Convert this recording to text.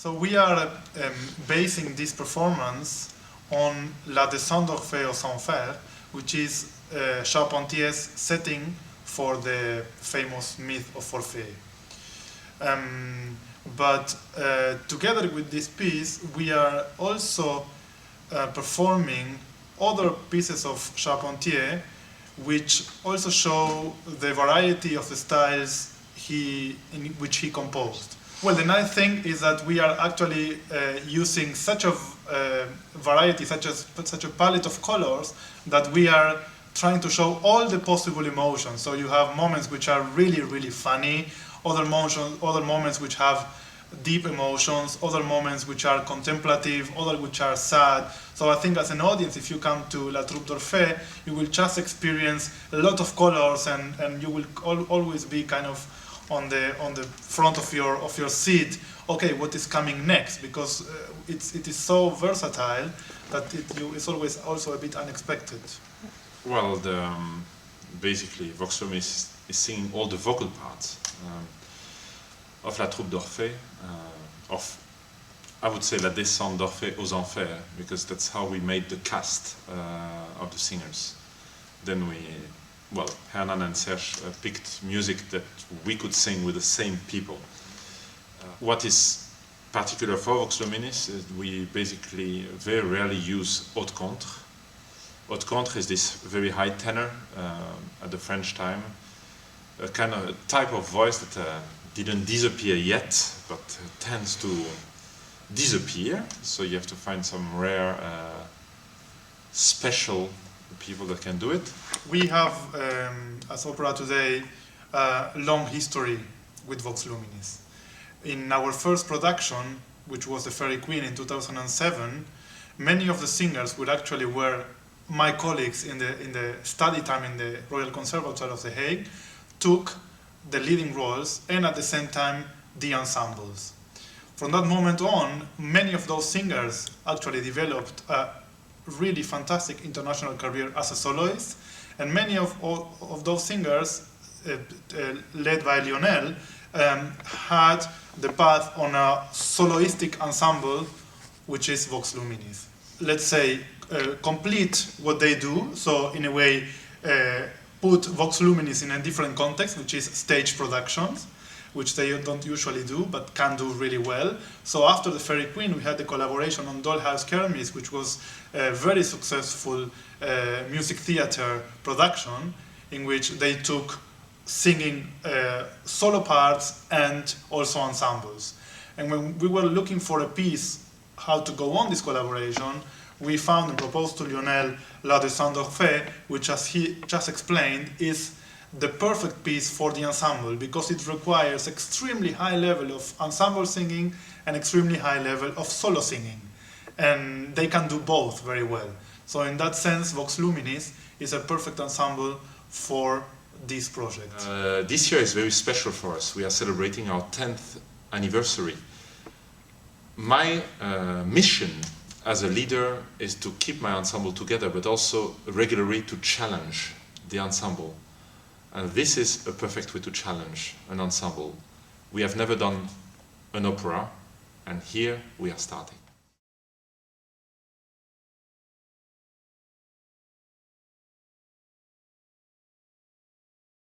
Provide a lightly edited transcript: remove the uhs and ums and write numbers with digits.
So we are basing this performance on La Descente d'Orphée aux Enfers, which is Charpentier's setting for the famous myth of Orphée. But together with this piece, we are also performing other pieces of Charpentier, which also show the variety of the styles in which he composed. Well, the nice thing is that we are actually using such a variety, such a palette of colors, that we are trying to show all the possible emotions. So you have moments which are really, really funny, other moments which have deep emotions, other moments which are contemplative, other which are sad. So I think as an audience, if you come to La Troupe d'Orphée, you will just experience a lot of colors, and you will always be kind of on the front of your seat. Okay, what is coming next? Because it is so versatile that it's always also a bit unexpected. Well, basically, Vox Luminis is singing all the vocal parts of La Troupe d'Orphée, I would say La Descente d'Orphée aux Enfers, because that's how we made the cast of the singers. Then Hernán and Serge picked music that we could sing with the same people. What is particular for Vox Luminis is we basically very rarely use haute contre. Haute contre is this very high tenor at the French time, a kind of type of voice that didn't disappear yet, but tends to disappear. So you have to find some rare, special people that can do it. We have, as opera today, a long history with Vox Luminis. In our first production, which was The Fairy Queen in 2007, many of the singers, which actually were my colleagues in the study time in the Royal Conservatoire of The Hague, took the leading roles and at the same time the ensembles. From that moment on, many of those singers actually developed a really fantastic international career as a soloist, and many of those singers, led by Lionel, had the path on a soloistic ensemble, which is Vox Luminis. Let's say complete what they do, so in a way put Vox Luminis in a different context, which is stage productions, which they don't usually do, but can do really well. So after The Fairy Queen, we had the collaboration on Dollhouse Kermis, which was a very successful music theater production, in which they took singing solo parts and also ensembles. And when we were looking for a piece, how to go on this collaboration, we found and proposed to Lionel La Descente d'Orphée, which, as he just explained, is the perfect piece for the ensemble, because it requires extremely high level of ensemble singing and extremely high level of solo singing. And they can do both very well. So in that sense, Vox Luminis is a perfect ensemble for this project. This year is very special for us. We are celebrating our 10th anniversary. My mission as a leader is to keep my ensemble together, but also regularly to challenge the ensemble. And this is a perfect way to challenge an ensemble. We have never done an opera, and here we are starting.